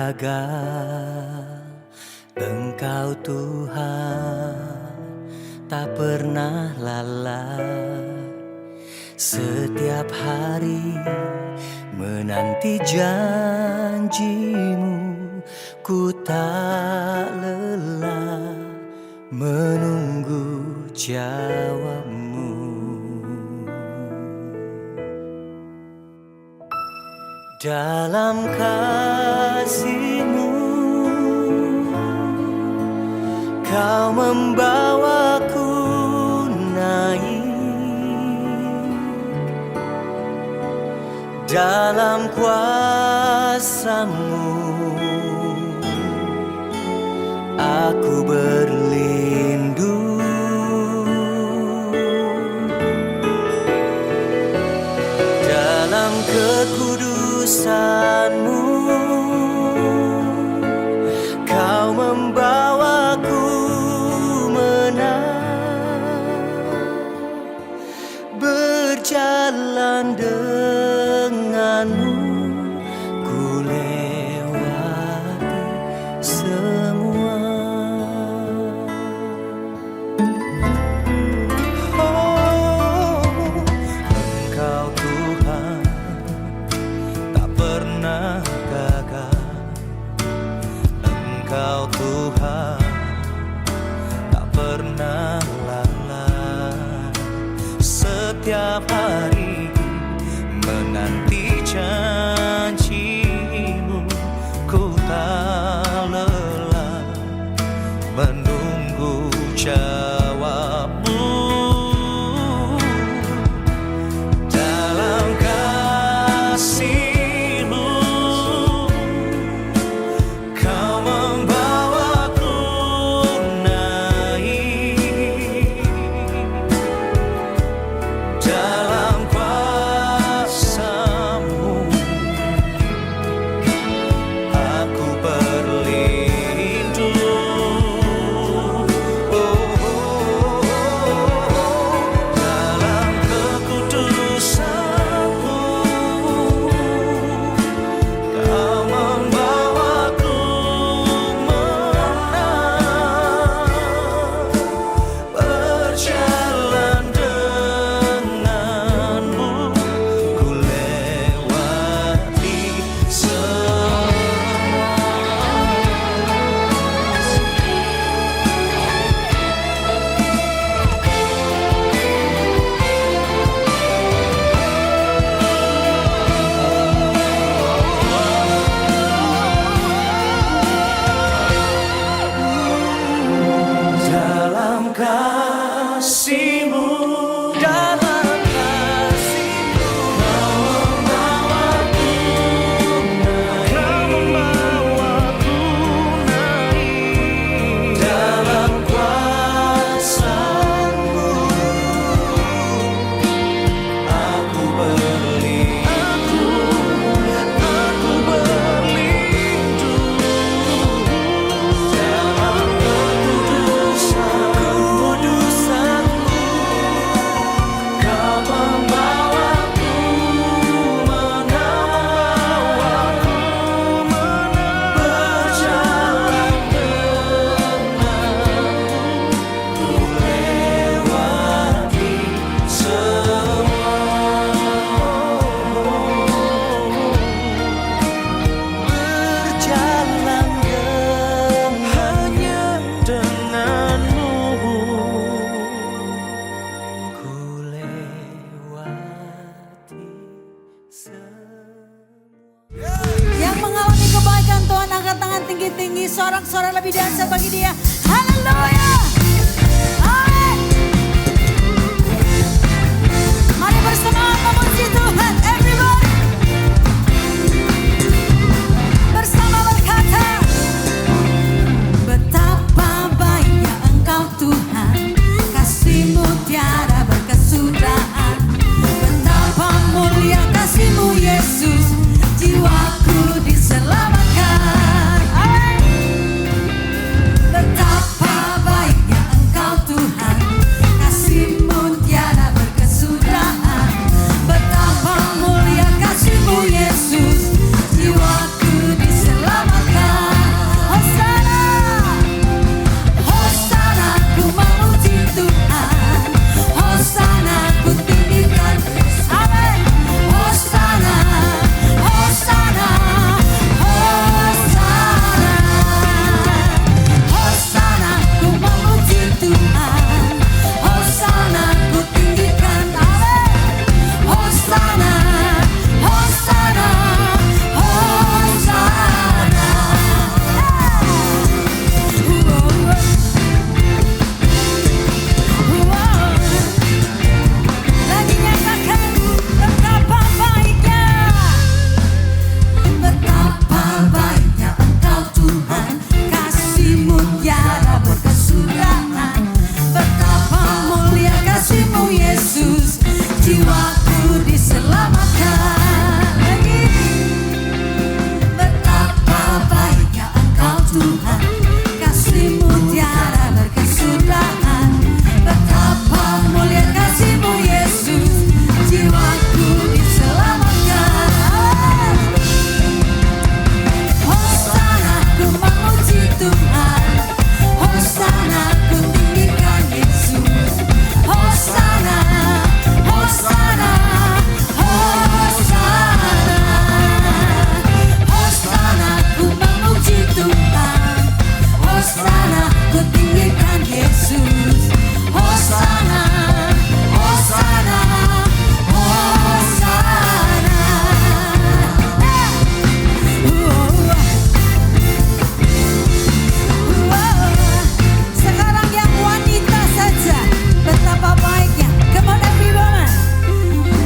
gagal. Engkau Tuhan tak pernah lalai. Setiap hari menanti janjimu, ku tak lelah menunggu jawabmu. Dalam kasih-Mu Kau membawaku naik, dalam kuasa-Mu aku berlindung. Dalam kekudusan-Mu Kau membawaku berjalan denganmu, ku lewati semua. Oh, Engkau Tuhan tak pernah gagal. Engkau Tuhan tak pernah lalai. Setiap hari menanti janji-Mu, ku tak lelah menunggu jawab-Mu. Dalam kasih-Mu Kau membawaku naik, dalam kuasa-Mu aku berlindung. Dalam kekudusan-Mu Kau membawaku menang, berjalan denganmu, ku lewati semua. Dalam kasih-Mu, dalam kasih-Mu Kau membawaku naik, dalam kuasa-Mu aku berlindung. Dalam kekudusan-Mu Kau membawaku menang, berjalan denganmu, ku lewati semua. Berjalan hanya denganmu, ku lewati semua. Yang mengalami kebaikan Tuhan angkat tangan tinggi-tinggi, sorak-sorai lebih dahsyat bagi Dia. Haleluya. Amin. Mari bersama memuji Tuhan, everybody. Bersama berkata, betapa baiknya Engkau Tuhan, kasih-Mu tiada berkesudahan. Betapa mulia kasih-Mu Yesus, jiwaku diselamatkan. Amin. Betapa tiada berkesudahan. Betapa mulia kasih-Mu Yesus, jiwaku diselamatkan. Lagi. Betapa baiknya Engkau Tuhan, kasih-Mu tiada berkesudahan. Betapa mulia kasih-Mu Yesus, jiwaku diselamatkan. Hosana, ku memuji Tuhan. Hosana, ku tinggikan Yesus. Hosana, Hosana, Hosana. Hosana, ku memuji Tuhan. Hosana, ku tinggikan Yesus. Hosana, Hosana, Hosana. Sekarang yang wanita saja, betapa baiknya. Come on everyone.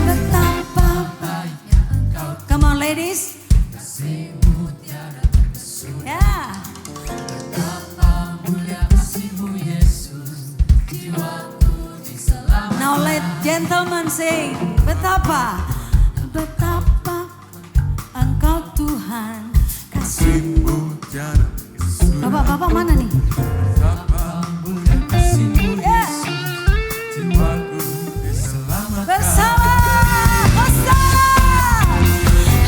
Betapa baiknya Engkau. Come on ladies. Yeah. Now let gentlemen sing. Betapa Engkau Tuhan, kasih-Mu. Bapak-bapak mana nih? Yeah. Bersama Hosana,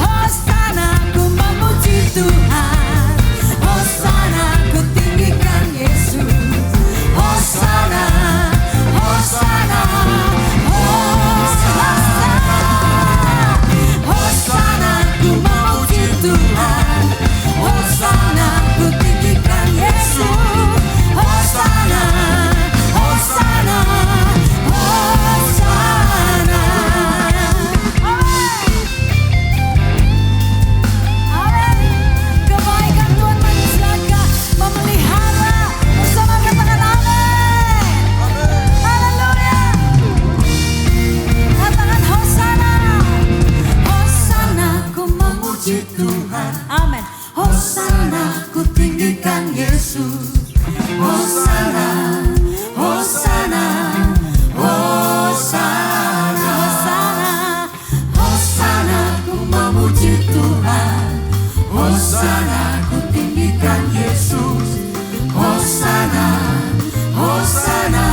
Hosana, ku memuji Tuhan. Hosana, ku tinggikan Yesus. Hosana, Hosana, Hosana. Hosana, ku memuji Tuhan. Hosana, ku tinggikan Yesus. Hosana, Hosana, Hosana. Amin. Amin. Kebaikan Tuhan manusiaga memelihara. Bersama katakan amin. Haleluya. Katakan Hosana. Hosana, ku memuji Tuhan. Amin. Hosana, ku tinggikan Yesus. Hosana, Hosana, Hosana, Hosana, Hosana, ku memuji Tuhan. Hosana, ku tinggikan Yesus. Hosana, Hosana,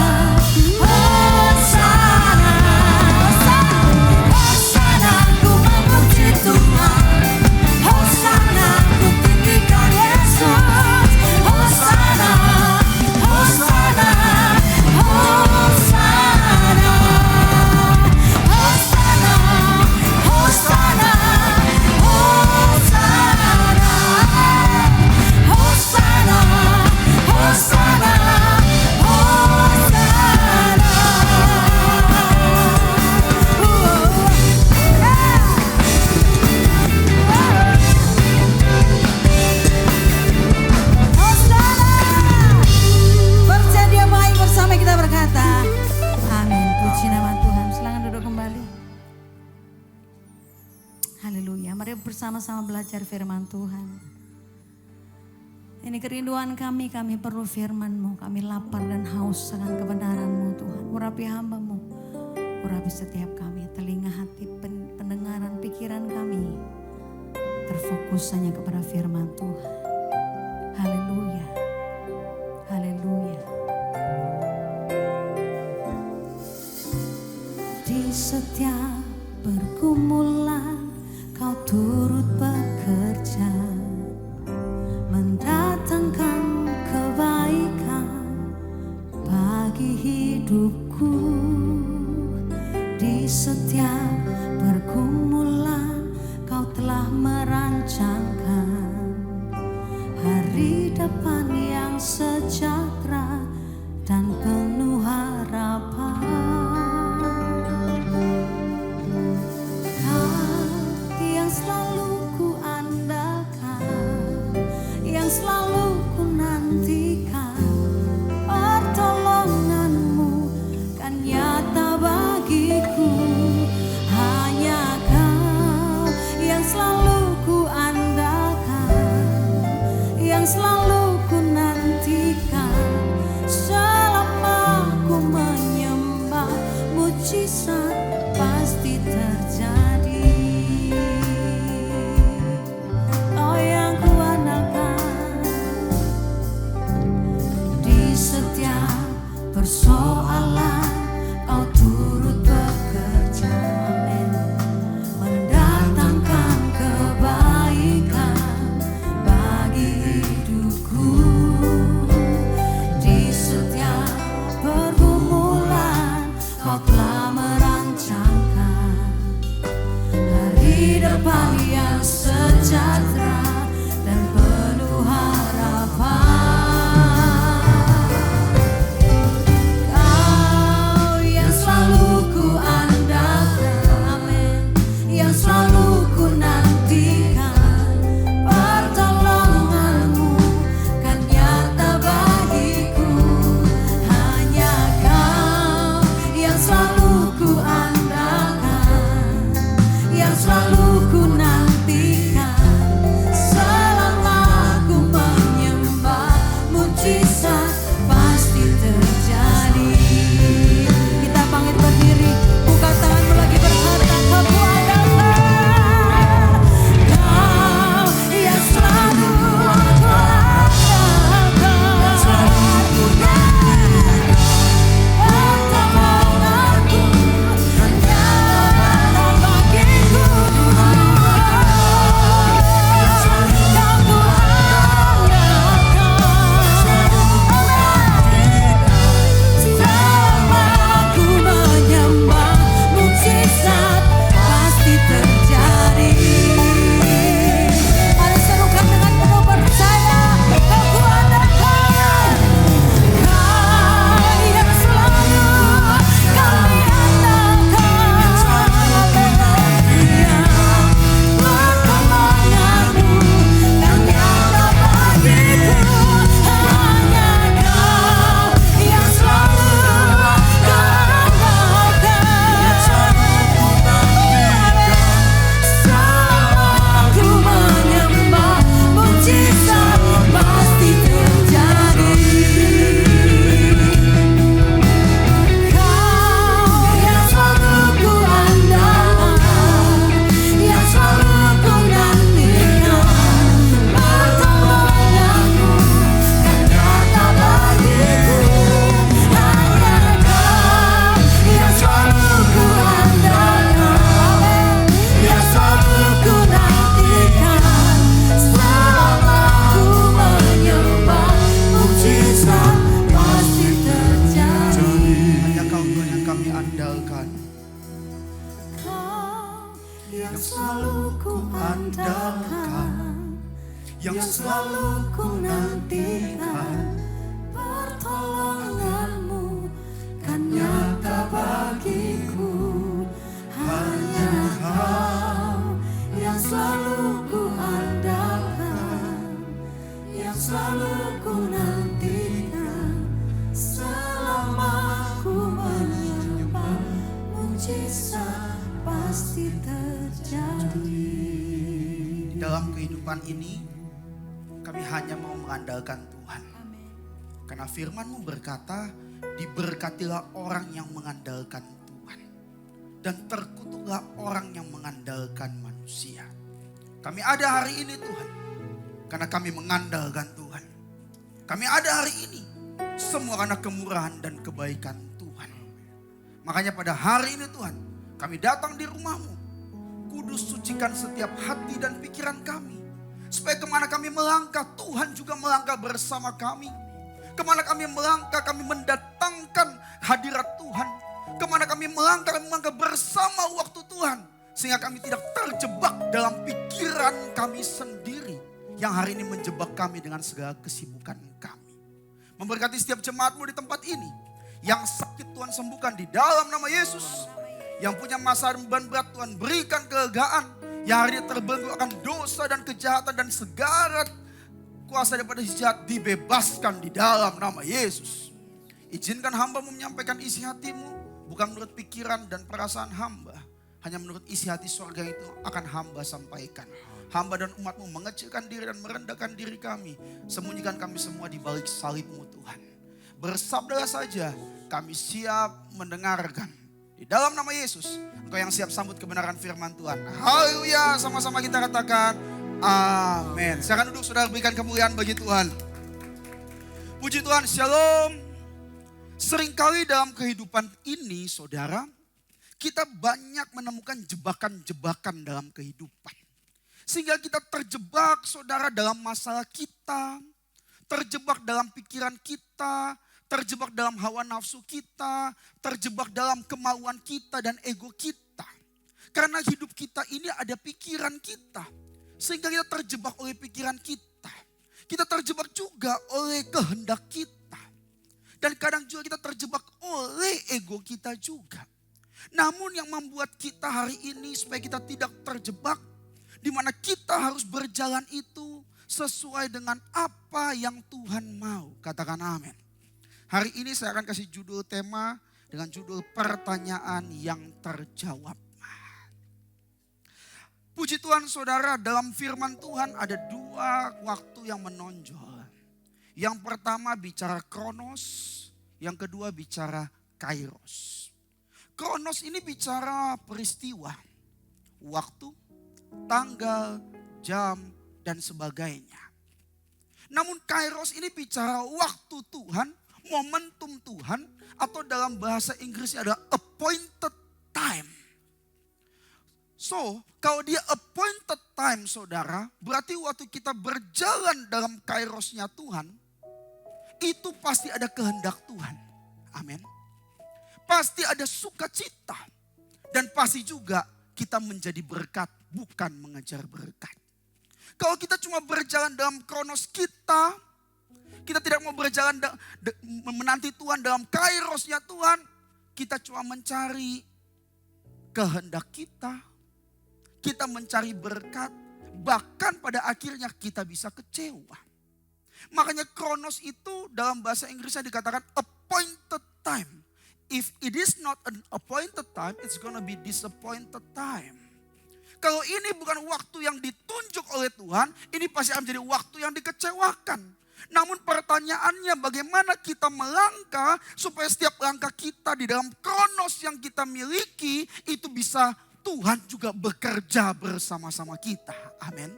Hosana, Hosana, ku memuji Tuhan. Hosana, ku tinggikan Yesus. Hosana, Hosana, Hosana, Hosana, Hosana, Hosana, Hosana, Percaya Dia baik, bersama kita berkata amin. Puji nama Tuhan. Silakan duduk kembali. Haleluya. Mari bersama-sama belajar firman Tuhan. Ini kerinduan kami perlu firman-Mu. Kami lapar dan haus akan kebenaran-Mu Tuhan. Urapi hamba-Mu, urapi setiap kami. Telinga hati, pendengaran, pikiran kami terfokus hanya kepada firman Tuhan. Haleluya. Haleluya. Di setiap pergumulan Kau turut bekerja, mendatangkan kebaikan bagi hidupku. Di setiap pergumulan Kau telah merancangkan hari depan yang sejahtera dan penuh harapan. Kau yang selalu ku andalkan, yang selalu ku nantikan. Pertolongan-Mu kan nyata bagiku. Hanya Kau yang selalu ku andalkan, yang selalu ku nanti. persoalan Kau turut bekerja, amin. Mendatangkan kebaikan bagi hidupku. Di setiap pergumulan Kau telah merancangkan hari depan yang sejahtera dan penuh harapan. Kau yang selalu ku andalkan, amin. Yang selalu ku nantikan, pertolonganmu kan nyata bagiku. Hanya Kau yang selalu ku andalkan, yang selalu ku nantikan. Selama ku menyembah, mujizat pasti terjadi. Kita bangkit berdiri, buka tanganmu lagi berkata, Aku andalkan. Kau yang selalu aku andalkan. Pertolonganku hanya bagiku. Kau ku andalkan. Selama ku menyembah, mujizat pasti terjadi. Mari serukan dengan penuh percaya, Kau ku andalkan. Kau yang selalu kami andalkan. Pertolonganmu kan nyata bagiku. Hanya Kau yang selalu selama ku menyembah, mujizat pasti terjadi. Kau yang selalu ku andalkan, yang selalu ku nantikan, pertolonganmu kan nyata bagiku. Hanya Kau yang selalu ku andalkan, yang selalu ku nantikan. Selama ku menyembah, mujizat pasti terjadi. Hanya Kau Tuhan yang kami andalkan. Kau yang selalu ku andalkan, yang selalu ku nantikan, pertolonganmu kan nyata bagiku. Hanya Kau yang selalu ku andalkan, yang selalu ku nantikan. Selama ku menyembah, mujizat pasti terjadi. Dalam kehidupan ini kami hanya mau mengandalkan Tuhan. Karena firman-Mu berkata, diberkatilah orang yang mengandalkan Tuhan. Dan terkutuklah orang yang mengandalkan manusia. Kami ada hari ini Tuhan, karena kami mengandalkan Tuhan. Kami ada hari ini semua karena kemurahan dan kebaikan Tuhan. Makanya pada hari ini Tuhan, kami datang di rumah-Mu. Kudus sucikan setiap hati dan pikiran kami. Supaya kemana kami melangkah, Tuhan juga melangkah bersama kami. Kemana kami melangkah, kami mendatangkan hadirat Tuhan. Kemana kami melangkah bersama waktu Tuhan. Sehingga kami tidak terjebak dalam pikiran kami sendiri. Yang hari ini menjebak kami dengan segala kesibukan kami. Memberkati setiap jemaat-Mu di tempat ini. Yang sakit Tuhan sembuhkan di dalam nama Yesus. Yang punya masalah beban berat Tuhan berikan kelegaan. Yang hari ini terbelenggu akan dosa dan kejahatan dan segala kuasa daripada si jahat dibebaskan di dalam nama Yesus. Izinkan hamba-Mu menyampaikan isi hati-Mu. Bukan menurut pikiran dan perasaan hamba. Hanya menurut isi hati surga itu akan hamba sampaikan. Hamba dan umat-Mu mengecilkan diri dan merendahkan diri kami. Sembunyikan kami semua di balik salib-Mu Tuhan. Bersabdalah saja, kami siap mendengarkan. Di dalam nama Yesus, Engkau yang siap sambut kebenaran firman Tuhan. Haleluya, sama-sama kita katakan amin. Silakan duduk, saudara, berikan kemuliaan bagi Tuhan. Puji Tuhan, shalom. Seringkali dalam kehidupan ini, saudara, kita banyak menemukan jebakan-jebakan dalam kehidupan. Sehingga kita terjebak, saudara, dalam masalah kita, terjebak dalam pikiran kita, terjebak dalam hawa nafsu kita, terjebak dalam kemauan kita dan ego kita. Karena hidup kita ini ada pikiran kita. Sehingga kita terjebak oleh pikiran kita. Kita terjebak juga oleh kehendak kita. Dan kadang juga kita terjebak oleh ego kita juga. Namun yang membuat kita hari ini supaya kita tidak terjebak, di mana kita harus berjalan itu sesuai dengan apa yang Tuhan mau. Katakan amin. Hari ini saya akan kasih judul tema dengan judul pertanyaan yang terjawab. Puji Tuhan saudara, dalam firman Tuhan ada dua waktu yang menonjol. Yang pertama bicara kronos, yang kedua bicara kairos. Kronos ini bicara peristiwa, waktu, tanggal, jam, dan sebagainya. Namun kairos ini bicara waktu Tuhan, momentum Tuhan, atau dalam bahasa Inggrisnya ada appointed time. So, kalau dia appointed time saudara, berarti waktu kita berjalan dalam kairosnya Tuhan, itu pasti ada kehendak Tuhan. Amin. Pasti ada sukacita. Dan pasti juga kita menjadi berkat, bukan mengejar berkat. Kalau kita cuma berjalan dalam kronos kita tidak mau berjalan menanti Tuhan dalam kairosnya Tuhan, kita cuma mencari kehendak kita. Kita mencari berkat, bahkan pada akhirnya kita bisa kecewa. Makanya kronos itu dalam bahasa Inggrisnya dikatakan appointed time. If it is not an appointed time, it's gonna be disappointed time. Kalau ini bukan waktu yang ditunjuk oleh Tuhan, ini pasti akan menjadi waktu yang dikecewakan. Namun pertanyaannya bagaimana kita melangkah supaya setiap langkah kita di dalam kronos yang kita miliki itu bisa Tuhan juga bekerja bersama-sama kita. Amin.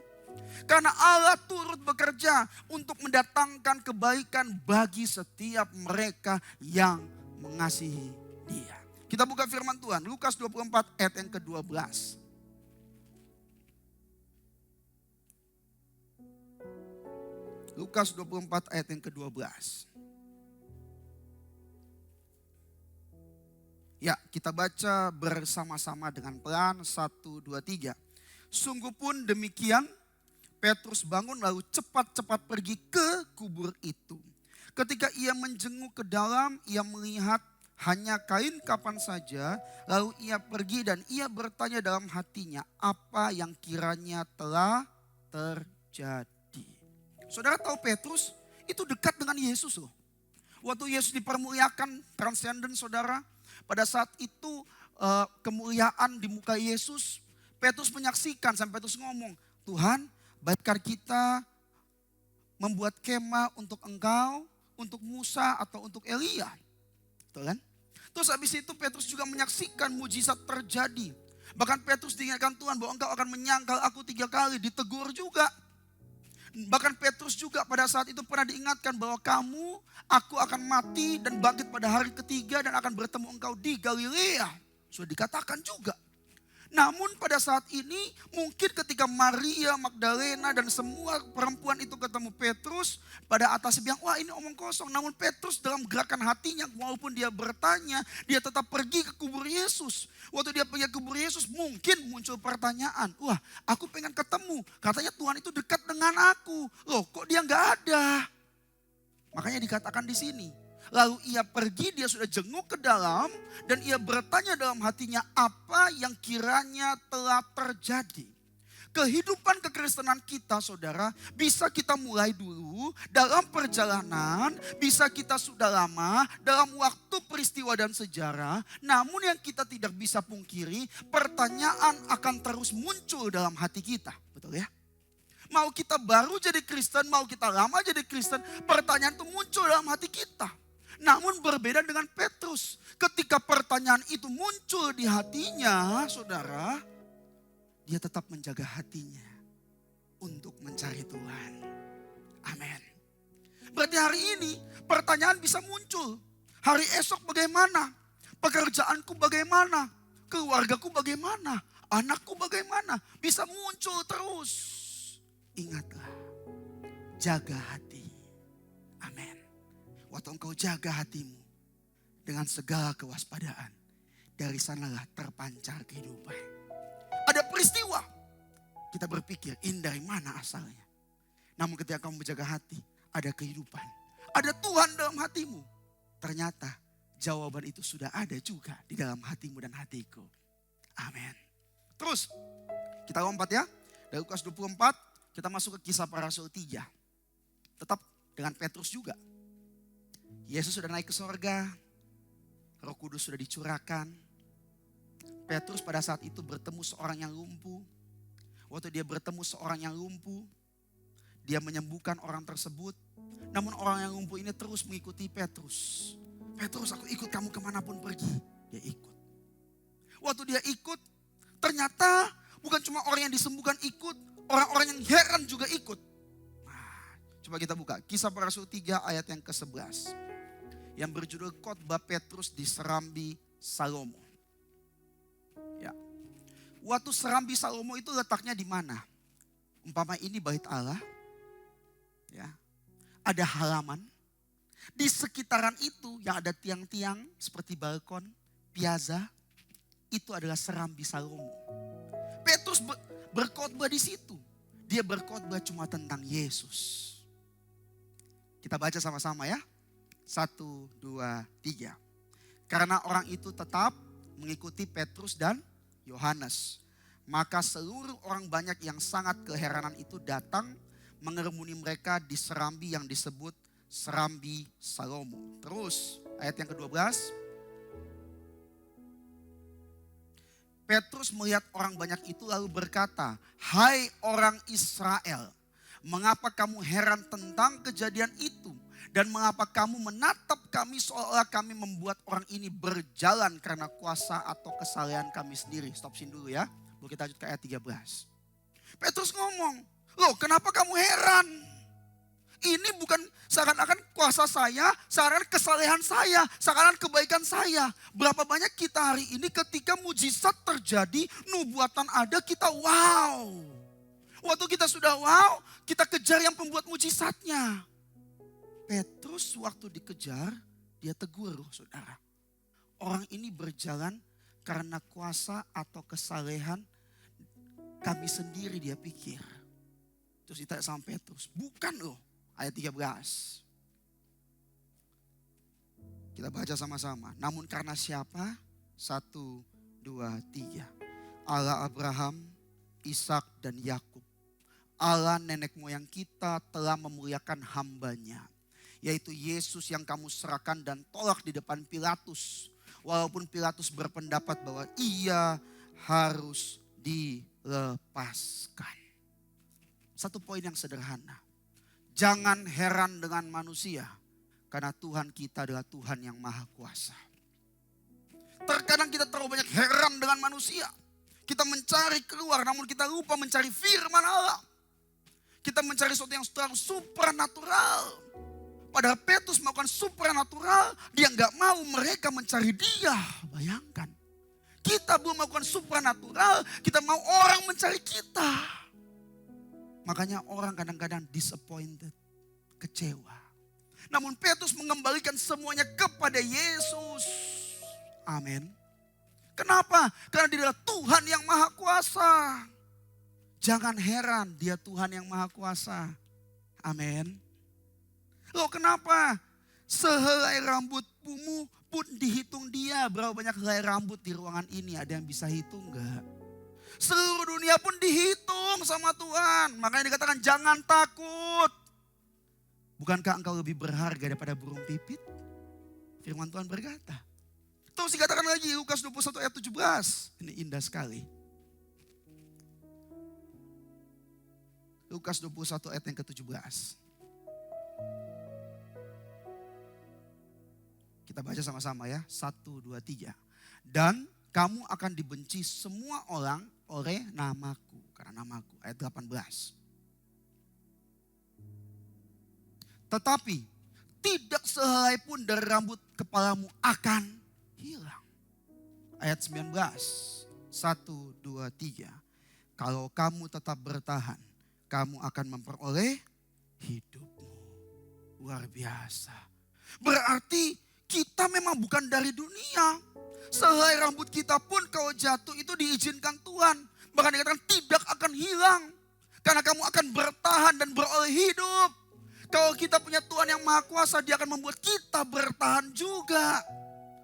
Karena Allah turut bekerja untuk mendatangkan kebaikan bagi setiap mereka yang mengasihi Dia. Kita buka firman Tuhan, Lukas 24 ayat yang ke-12. Lukas 24 ayat yang ke-12. Ya, kita baca bersama-sama dengan pelan 1, 2, 3. Sungguh pun demikian, Petrus bangun lalu cepat-cepat pergi ke kubur itu. Ketika ia menjenguk ke dalam, ia melihat hanya kain kapan saja. Lalu ia pergi dan ia bertanya dalam hatinya, apa yang kiranya telah terjadi. Saudara tahu Petrus itu dekat dengan Yesus loh. Waktu Yesus dipermuliakan, transenden saudara. Pada saat itu kemuliaan di muka Yesus, Petrus menyaksikan sampai Petrus ngomong, Tuhan baikkan kita membuat kemah untuk Engkau, untuk Musa atau untuk Elia. Betul kan? Terus habis itu Petrus juga menyaksikan mujizat terjadi. Bahkan Petrus diingatkan Tuhan bahwa Engkau akan menyangkal aku 3 kali, ditegur juga. Bahkan Petrus juga pada saat itu pernah diingatkan bahwa aku akan mati dan bangkit pada hari ketiga dan akan bertemu engkau di Galilea. Sudah dikatakan juga. Namun pada saat ini mungkin ketika Maria Magdalena dan semua perempuan itu ketemu Petrus, pada atasnya bilang, wah ini omong kosong. Namun Petrus dalam gerakan hatinya walaupun dia bertanya, dia tetap pergi ke kubur Yesus. Waktu dia pergi ke kubur Yesus mungkin muncul pertanyaan, wah aku pengen ketemu. Katanya Tuhan itu dekat dengan aku. Loh kok dia nggak ada? Makanya dikatakan di sini. Lalu ia pergi, dia sudah jenguk ke dalam dan ia bertanya dalam hatinya apa yang kiranya telah terjadi. Kehidupan kekristenan kita saudara bisa kita mulai dulu dalam perjalanan, bisa kita sudah lama dalam waktu peristiwa dan sejarah. Namun yang kita tidak bisa pungkiri pertanyaan akan terus muncul dalam hati kita, betul ya? Mau kita baru jadi Kristen, mau kita lama jadi Kristen, pertanyaan itu muncul dalam hati kita. Namun berbeda dengan Petrus. Ketika pertanyaan itu muncul di hatinya, saudara, dia tetap menjaga hatinya untuk mencari Tuhan. Amin. Berarti hari ini pertanyaan bisa muncul. Hari esok bagaimana? Pekerjaanku bagaimana? Keluargaku bagaimana? Anakku bagaimana? Bisa muncul terus. Ingatlah, jaga hati. Amin. Waktu engkau jaga hatimu dengan segala kewaspadaan, dari sanalah terpancar kehidupan. Ada peristiwa, kita berpikir ini dari mana asalnya. Namun ketika kamu menjaga hati, ada kehidupan. Ada Tuhan dalam hatimu. Ternyata jawaban itu sudah ada juga di dalam hatimu dan hatiku. Amin. Terus kita lompat ya. Dari Lukas 24 kita masuk ke Kisah Para Rasul 3. Tetap dengan Petrus juga. Yesus sudah naik ke sorga. Roh Kudus sudah dicurahkan. Petrus pada saat itu bertemu seorang yang lumpuh. Waktu dia bertemu seorang yang lumpuh, dia menyembuhkan orang tersebut. Namun orang yang lumpuh ini terus mengikuti Petrus. Petrus, aku ikut kamu kemanapun pergi. Dia ikut. Waktu dia ikut, ternyata bukan cuma orang yang disembuhkan ikut, orang-orang yang heran juga ikut. Nah, coba kita buka Kisah Para Rasul 3 ayat yang ke-11. Yang berjudul Khotbah Petrus di Serambi Salomo. Ya. Waktu Serambi Salomo itu letaknya di mana? Umpama ini bait Allah. Ya. Ada halaman. Di sekitaran itu yang ada tiang-tiang seperti balkon, piazza, itu adalah Serambi Salomo. Petrus berkhotbah di situ. Dia berkhotbah cuma tentang Yesus. Kita baca sama-sama ya. 1, 2, 3. Karena orang itu tetap mengikuti Petrus dan Yohanes. Maka seluruh orang banyak yang sangat keheranan itu datang mengerumuni mereka di serambi yang disebut Serambi Salomo. Terus ayat yang ke-12. Petrus melihat orang banyak itu lalu berkata, "Hai orang Israel, mengapa kamu heran tentang kejadian itu? Dan mengapa kamu menatap kami seolah kami membuat orang ini berjalan karena kuasa atau kesalahan kami sendiri?" Stop sini dulu ya. Boleh kita lanjut ke ayat 13. Petrus ngomong, "Loh, kenapa kamu heran? Ini bukan seakan-akan kuasa saya, seakan-akan kesalehan saya, seakan-akan kebaikan saya. Berapa banyak kita hari ini ketika mujizat terjadi, nubuatan ada, kita wow. Waktu kita sudah wow, kita kejar yang pembuat mujizatnya." Petrus waktu dikejar, dia tegur saudara. Orang ini berjalan karena kuasa atau kesalehan kami sendiri, dia pikir. Terus ditanya sama Petrus, bukan loh. Ayat 13. Kita baca sama-sama. Namun karena siapa? 1, 2, 3. Allah Abraham, Ishak dan Yakub. Allah nenek moyang kita telah memuliakan hambanya. Yaitu Yesus yang kamu serahkan dan tolak di depan Pilatus. Walaupun Pilatus berpendapat bahwa ia harus dilepaskan. Satu poin yang sederhana. Jangan heran dengan manusia. Karena Tuhan kita adalah Tuhan yang maha kuasa. Terkadang kita terlalu banyak heran dengan manusia. Kita mencari keluar namun kita lupa mencari firman Allah. Kita mencari sesuatu yang terlalu supranatural. Padahal Petrus melakukan supranatural, dia nggak mau mereka mencari dia. Bayangkan, kita belum melakukan supranatural, kita mau orang mencari kita. Makanya orang kadang-kadang disappointed, kecewa. Namun Petrus mengembalikan semuanya kepada Yesus. Amin. Kenapa? Karena dia adalah Tuhan yang maha kuasa. Jangan heran, dia Tuhan yang maha kuasa. Amin. Loh kenapa? Sehelai rambutmu pun dihitung dia. Berapa banyak helai rambut di ruangan ini? Ada yang bisa hitung enggak? Seluruh dunia pun dihitung sama Tuhan. Makanya dikatakan jangan takut. Bukankah engkau lebih berharga daripada burung pipit? Firman Tuhan berkata. Terus dikatakan lagi Lukas 21 ayat 17. Ini indah sekali. Lukas 21 ayat yang ke-17. Kita baca sama-sama ya. 1, 2, 3. Dan kamu akan dibenci semua orang oleh namaku. Karena namaku. Ayat 18. Tetapi tidak sehelai pun dari rambut kepalamu akan hilang. Ayat 19, 1, 2, 3. Kalau kamu tetap bertahan, kamu akan memperoleh hidupmu. Luar biasa. Berarti kita memang bukan dari dunia. Sehelai rambut kita pun kalau jatuh itu diizinkan Tuhan. Bahkan dikatakan tidak akan hilang. Karena kamu akan bertahan dan beroleh hidup. Kalau kita punya Tuhan yang Maha Kuasa, Dia akan membuat kita bertahan juga.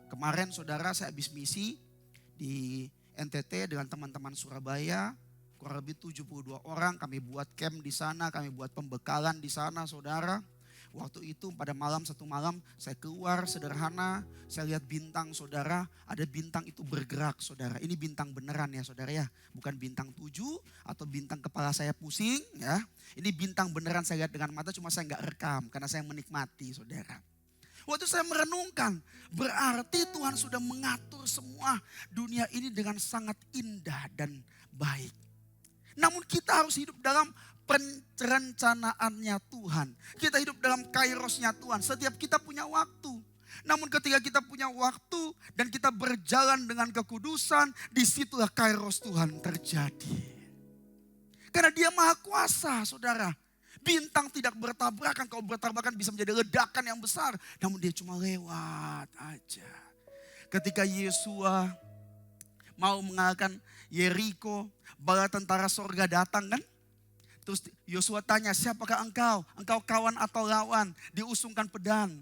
Kemarin saudara saya habis misi di NTT dengan teman-teman Surabaya. Kurang lebih 72 orang, kami buat camp di sana, kami buat pembekalan di sana saudara. Waktu itu pada satu malam saya keluar sederhana, saya lihat bintang saudara, ada bintang itu bergerak saudara. Ini bintang beneran ya saudara ya, bukan bintang 7 atau bintang kepala saya pusing ya. Ini bintang beneran saya lihat dengan mata, cuma saya nggak rekam karena saya menikmati saudara. Waktu saya merenungkan, berarti Tuhan sudah mengatur semua dunia ini dengan sangat indah dan baik. Namun kita harus hidup dalam perencanaannya Tuhan. Kita hidup dalam kairosnya Tuhan. Setiap kita punya waktu. Namun ketika kita punya waktu dan kita berjalan dengan kekudusan, disitulah kairos Tuhan terjadi. Karena Dia Maha Kuasa saudara. Bintang tidak bertabrakan. Kalau bertabrakan bisa menjadi ledakan yang besar. Namun Dia cuma lewat aja. Ketika Yesua mau mengalahkan Yeriko, bala tentara sorga datang kan. Terus Yosua tanya, siapakah engkau? Engkau kawan atau lawan? Diusungkan pedang.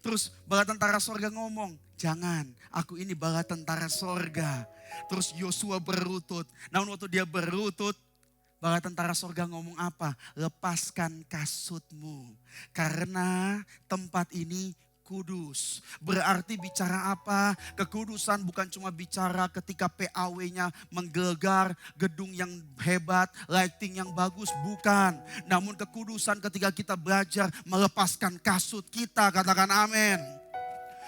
Terus bala tentara sorga ngomong, jangan, aku ini bala tentara sorga. Terus Yosua berlutut. Namun waktu dia berlutut, bala tentara sorga ngomong apa? Lepaskan kasutmu. Karena tempat ini kudus. Berarti bicara apa? Kekudusan bukan cuma bicara ketika PAW-nya menggelegar gedung yang hebat, lighting yang bagus, bukan. Namun kekudusan ketika kita belajar melepaskan kasut kita, katakan amin.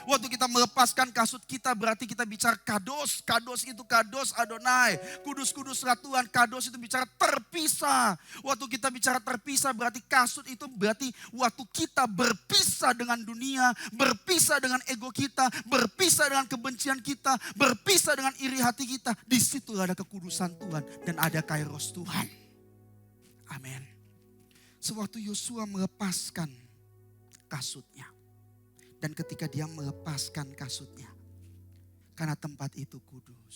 Waktu kita melepaskan kasut kita berarti kita bicara kados. Kados itu kados Adonai. Kudus-kuduslah Tuhan. Kados itu bicara terpisah. Waktu kita bicara terpisah berarti kasut itu berarti waktu kita berpisah dengan dunia. Berpisah dengan ego kita. Berpisah dengan kebencian kita. Berpisah dengan iri hati kita. Di situ ada kekudusan Tuhan. Dan ada kairos Tuhan. Amin. Sewaktu Yosua melepaskan kasutnya. Dan ketika dia melepaskan kasutnya, karena tempat itu kudus,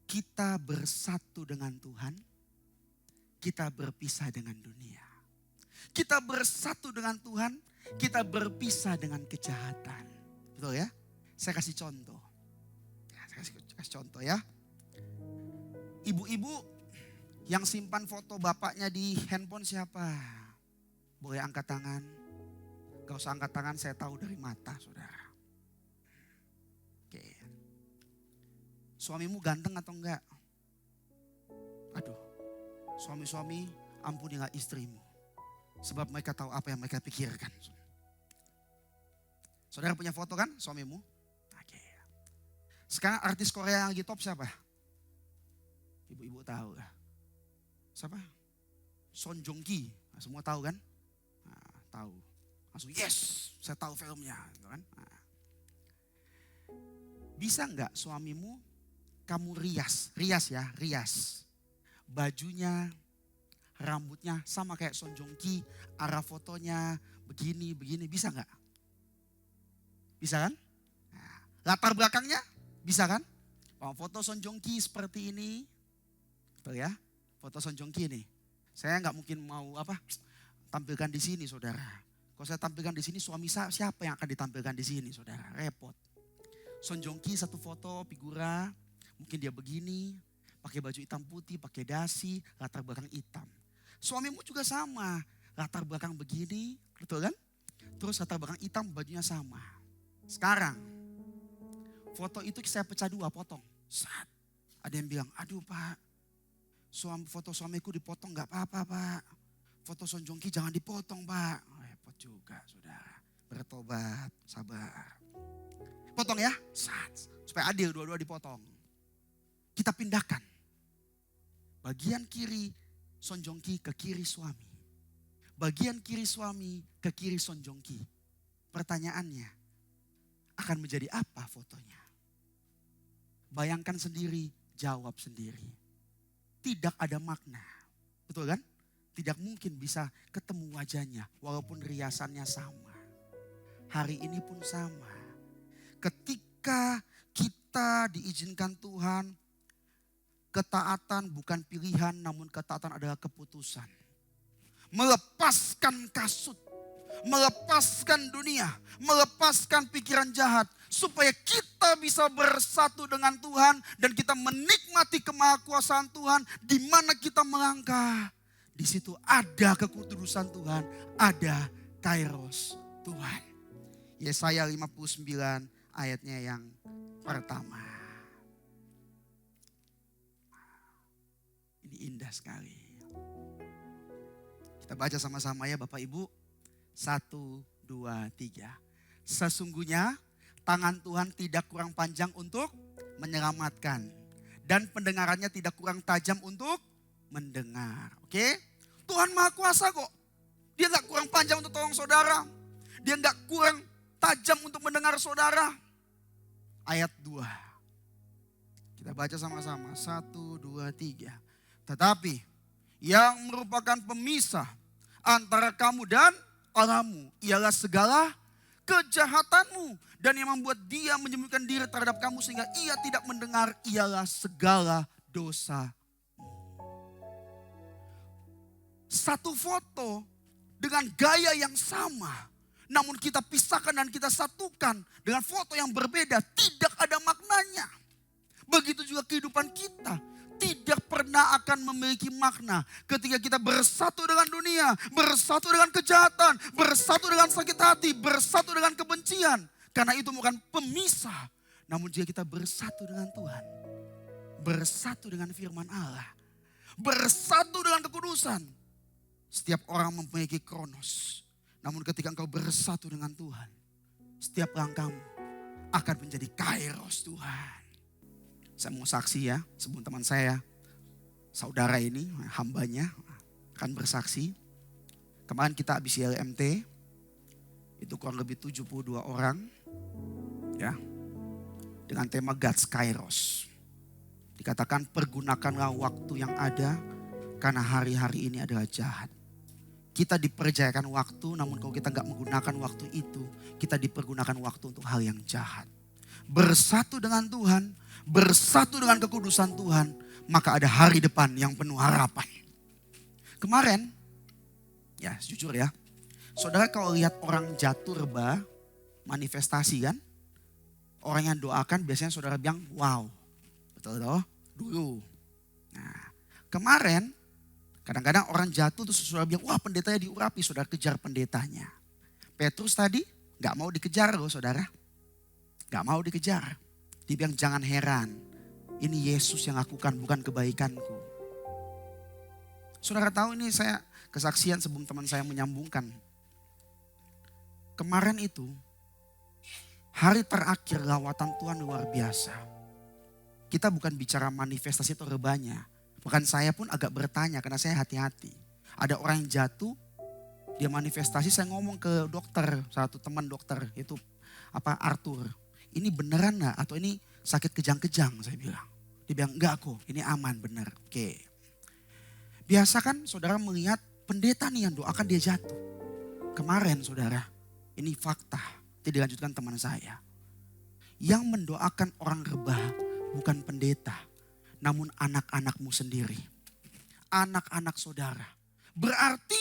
kita bersatu dengan Tuhan, kita berpisah dengan dunia. Kita bersatu dengan Tuhan, kita berpisah dengan kejahatan. Betul ya? Saya kasih contoh. Saya kasih contoh ya. Ibu-ibu yang simpan foto bapaknya di handphone siapa? Boleh angkat tangan. Gak usah angkat tangan, saya tahu dari mata saudara. Oke. Suamimu ganteng atau enggak? Aduh, suami-suami ampunilah istrimu. Sebab mereka tahu apa yang mereka pikirkan. Saudara punya foto kan suamimu? Oke. Sekarang artis Korea yang lagi top siapa? Ibu-ibu tahu ya? Siapa? Son Joong Ki. Nah, semua tahu kan? Nah, tahu. Langsung yes, saya tahu filmnya. Gitu kan? Nah. Bisa nggak suamimu kamu rias ya, rias. Bajunya, rambutnya sama kayak Son Joong Ki, arah fotonya begini, bisa nggak? Bisa kan? Nah, latar belakangnya bisa kan? Oh, foto Son Joong Ki seperti ini. Betul ya? Foto Son Joong Ki nih. Saya nggak mungkin mau tampilkan di sini saudara. Kalau saya tampilkan di sini, suami saya siapa yang akan ditampilkan di sini, saudara? Repot. Son Joong Ki satu foto figura, mungkin dia begini, pakai baju hitam putih, pakai dasi, latar belakang hitam. Suamimu juga sama, latar belakang begini, betul kan? Terus latar belakang hitam, bajunya sama. Sekarang, foto itu saya pecah dua, potong. Saat ada yang bilang, aduh Pak, foto suamiku dipotong gak apa-apa Pak. Foto Son Joong Ki jangan dipotong Pak. Juga saudara, bertobat, sabar. Potong ya, supaya adil dua-dua dipotong. Kita pindahkan. Bagian kiri Son Joong Ki ke kiri suami. bagian kiri suami ke kiri Sonjongki. Pertanyaannya, akan menjadi apa fotonya? Bayangkan sendiri, jawab sendiri. Tidak ada makna. Betul kan? Tidak mungkin bisa ketemu wajahnya walaupun riasannya sama. Hari ini pun sama. Ketika kita diizinkan Tuhan, ketaatan bukan pilihan namun ketaatan adalah keputusan. Melepaskan kasut, melepaskan dunia, melepaskan pikiran jahat. Supaya kita bisa bersatu dengan Tuhan dan kita menikmati kemahakuasaan Tuhan. Di mana kita melangkah, di situ ada kekudusan Tuhan, ada kairos Tuhan. Yesaya 59 ayatnya yang pertama. Ini indah sekali. Kita baca sama-sama ya Bapak Ibu. 1, 2, 3. Sesungguhnya tangan Tuhan tidak kurang panjang untuk menyelamatkan. Dan pendengarannya tidak kurang tajam untuk mendengar. Oke? Tuhan Maha Kuasa kok. Dia gak kurang panjang untuk tolong saudara. Dia gak kurang tajam untuk mendengar saudara. Ayat 2. Kita baca sama-sama. 1, 2, 3. Tetapi yang merupakan pemisah antara kamu dan Allahmu ialah segala kejahatanmu. Dan yang membuat dia menyembunyikan diri terhadap kamu sehingga ia tidak mendengar ialah segala dosa. Satu foto dengan gaya yang sama. Namun kita pisahkan dan kita satukan dengan foto yang berbeda. Tidak ada maknanya. Begitu juga kehidupan kita. Tidak pernah akan memiliki makna ketika kita bersatu dengan dunia. Bersatu dengan kejahatan. Bersatu dengan sakit hati. Bersatu dengan kebencian. Karena itu bukan pemisah. Namun jika kita bersatu dengan Tuhan. Bersatu dengan firman Allah. Bersatu dengan kekudusan. Setiap orang memiliki kronos. Namun ketika engkau bersatu dengan Tuhan. Setiap langkahmu akan menjadi kairos Tuhan. Saya mau saksi ya. Sebelum teman saya, saudara ini, hambanya akan bersaksi. Kemarin kita habis LMT. Itu kurang lebih 72 orang. Ya, dengan tema God's Kairos. Dikatakan pergunakanlah waktu yang ada karena hari-hari ini adalah jahat. Kita dipercayakan waktu, namun kalau kita gak menggunakan waktu itu, kita dipergunakan waktu untuk hal yang jahat. Bersatu dengan Tuhan, bersatu dengan kekudusan Tuhan, maka ada hari depan yang penuh harapan. Kemarin, ya jujur ya, saudara kalau lihat orang jatuh rebah, manifestasi kan, orang yang doakan biasanya saudara bilang, wow, betul toh? Dulu. Nah, kemarin kadang-kadang orang jatuh terus saudara bilang, wah pendetanya diurapi, saudara kejar pendetanya. Petrus tadi gak mau dikejar loh saudara. Gak mau dikejar. Dia bilang jangan heran, ini Yesus yang lakukan bukan kebaikanku. Saudara tahu ini saya kesaksian sebelum teman saya menyambungkan. Kemarin itu, hari terakhir lawatan Tuhan luar biasa. Kita bukan bicara manifestasi atau rebahnya. Bahkan saya pun agak bertanya karena saya hati-hati. Ada orang yang jatuh, dia manifestasi, saya ngomong ke dokter, satu teman dokter itu Arthur. Ini beneran gak? Atau ini sakit kejang-kejang saya bilang. Dia bilang enggak kok, ini aman bener. Oke. Biasa kan saudara melihat pendeta nih yang doakan dia jatuh. Kemarin saudara, ini fakta. Jadi dilanjutkan teman saya. Yang mendoakan orang rebah bukan pendeta. Namun anak-anakmu sendiri. Anak-anak saudara. Berarti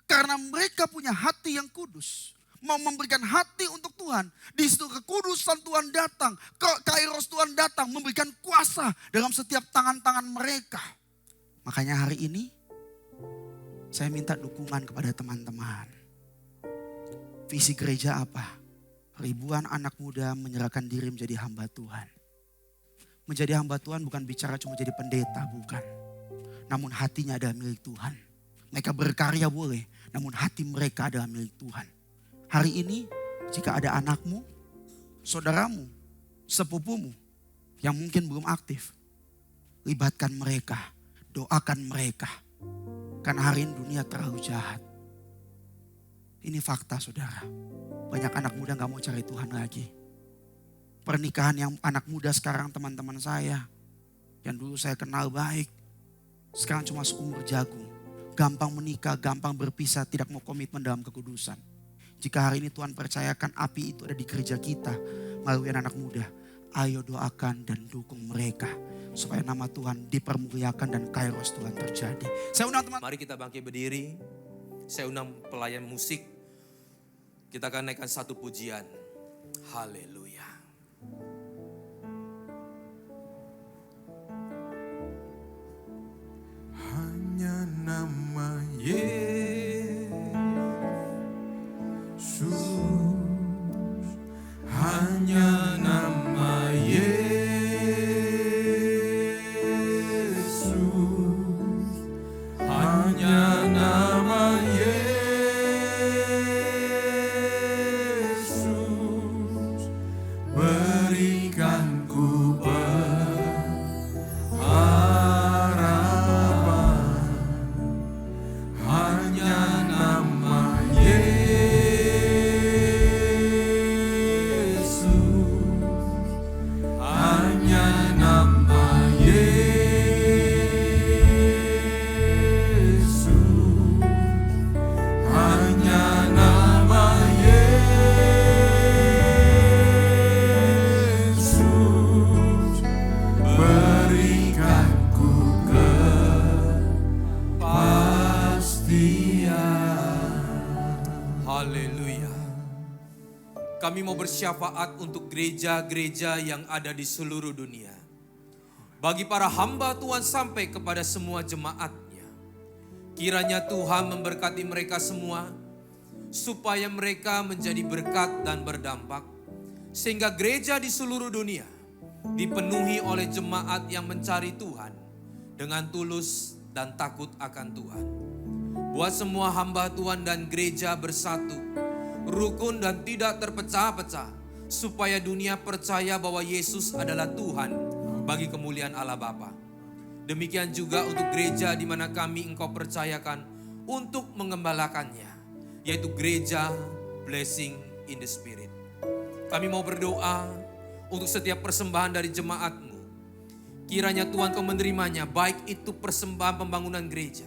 karena mereka punya hati yang kudus. Mau memberikan hati untuk Tuhan. Di situ kekudusan Tuhan datang. Kairos Tuhan datang. Memberikan kuasa dalam setiap tangan-tangan mereka. Makanya hari ini saya minta dukungan kepada teman-teman. Visi gereja apa? Ribuan anak muda menyerahkan diri menjadi hamba Tuhan. Menjadi hamba Tuhan bukan bicara cuma jadi pendeta, bukan. Namun hatinya adalah milik Tuhan. Mereka berkarya boleh, namun hati mereka adalah milik Tuhan. Hari ini jika ada anakmu, saudaramu, sepupumu yang mungkin belum aktif, libatkan mereka, doakan mereka. Karena hari ini dunia terlalu jahat. Ini fakta saudara. Banyak anak muda gak mau cari Tuhan lagi. Pernikahan yang anak muda sekarang teman-teman saya. Yang dulu saya kenal baik. Sekarang cuma seumur jagung. Gampang menikah, gampang berpisah, tidak mau komitmen dalam kekudusan. Jika hari ini Tuhan percayakan api itu ada di gereja kita melalui anak muda. Ayo doakan dan dukung mereka. Supaya nama Tuhan dipermuliakan dan kairos Tuhan terjadi. Saya undang teman. Mari kita bangkit berdiri. Saya undang pelayan musik. Kita akan naikkan satu pujian. Haleluya. Hanya nama Yesus, hanya nama Yesus, hanya nama Yesus, berikan ku pengharapan. Hanya nama Yesus, hanya nama Yesus, hanya nama Yesus, berikan ku kepastian. Haleluya. Kami mau bersyafaat untuk gereja-gereja yang ada di seluruh dunia. Bagi para hamba Tuhan sampai kepada semua jemaatnya. Kiranya Tuhan memberkati mereka semua. Supaya mereka menjadi berkat dan berdampak. Sehingga gereja di seluruh dunia dipenuhi oleh jemaat yang mencari Tuhan. Dengan tulus dan takut akan Tuhan. Buat semua hamba Tuhan dan gereja bersatu. Rukun dan tidak terpecah-pecah. Supaya dunia percaya bahwa Yesus adalah Tuhan bagi kemuliaan Allah Bapa. Demikian juga untuk gereja di mana kami Engkau percayakan untuk mengembalakannya. Yaitu gereja Blessing in the Spirit. Kami mau berdoa untuk setiap persembahan dari jemaat-Mu. Kiranya Tuhan Kau menerimanya, baik itu persembahan pembangunan gereja,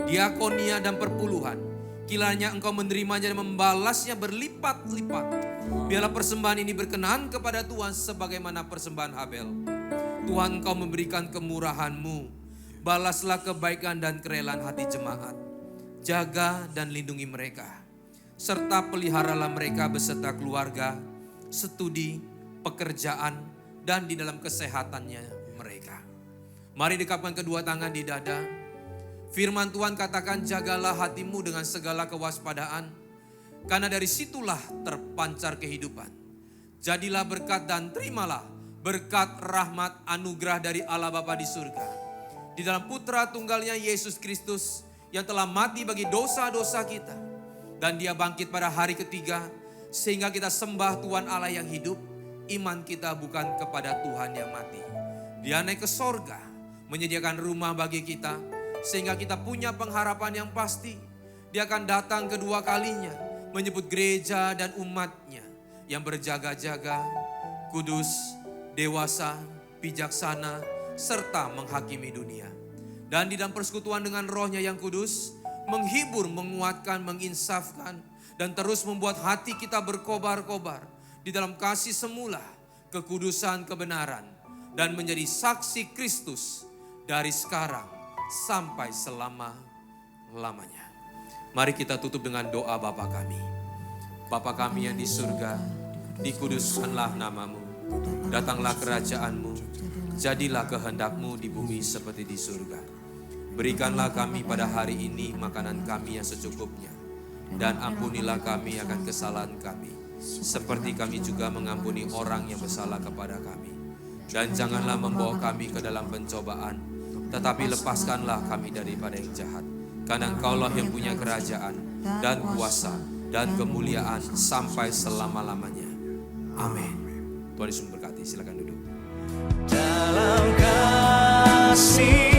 diakonia dan perpuluhan. Kiranya Engkau menerimanya dan membalasnya berlipat-lipat. Biarlah persembahan ini berkenan kepada Tuhan sebagaimana persembahan Habel. Tuhan Engkau memberikan kemurahan-Mu. Balaslah kebaikan dan kerelaan hati jemaat. Jaga dan lindungi mereka. Serta peliharalah mereka beserta keluarga, studi, pekerjaan, dan di dalam kesehatannya mereka. Mari dekapkan kedua tangan di dada. Firman Tuhan katakan, jagalah hatimu dengan segala kewaspadaan, karena dari situlah terpancar kehidupan. Jadilah berkat dan terimalah berkat rahmat anugerah dari Allah Bapa di surga. Di dalam putra tunggalnya Yesus Kristus yang telah mati bagi dosa-dosa kita. Dan dia bangkit pada hari ketiga sehingga kita sembah Tuhan Allah yang hidup. Iman kita bukan kepada Tuhan yang mati. Dia naik ke sorga menyediakan rumah bagi kita sehingga kita punya pengharapan yang pasti. Dia akan datang kedua kalinya menyebut gereja dan umatnya yang berjaga-jaga, kudus, dewasa, bijaksana, serta menghakimi dunia. Dan di dalam persekutuan dengan rohnya yang kudus, menghibur, menguatkan, menginsafkan, dan terus membuat hati kita berkobar-kobar di dalam kasih semula, kekudusan, kebenaran, dan menjadi saksi Kristus dari sekarang sampai selama-lamanya. Mari kita tutup dengan doa Bapa kami. Bapa kami yang di surga, dikuduskanlah namamu, datanglah kerajaan-Mu, jadilah kehendak-Mu di bumi seperti di surga. Berikanlah kami pada hari ini makanan kami yang secukupnya, dan ampunilah kami akan kesalahan kami, seperti kami juga mengampuni orang yang bersalah kepada kami. Dan janganlah membawa kami ke dalam pencobaan, tetapi lepaskanlah kami daripada yang jahat. Karena Engkaulah yang punya kerajaan dan kuasa dan kemuliaan sampai selama-lamanya. Amin. Tuhan Yesus memberkati. Silakan duduk. Dalam kasih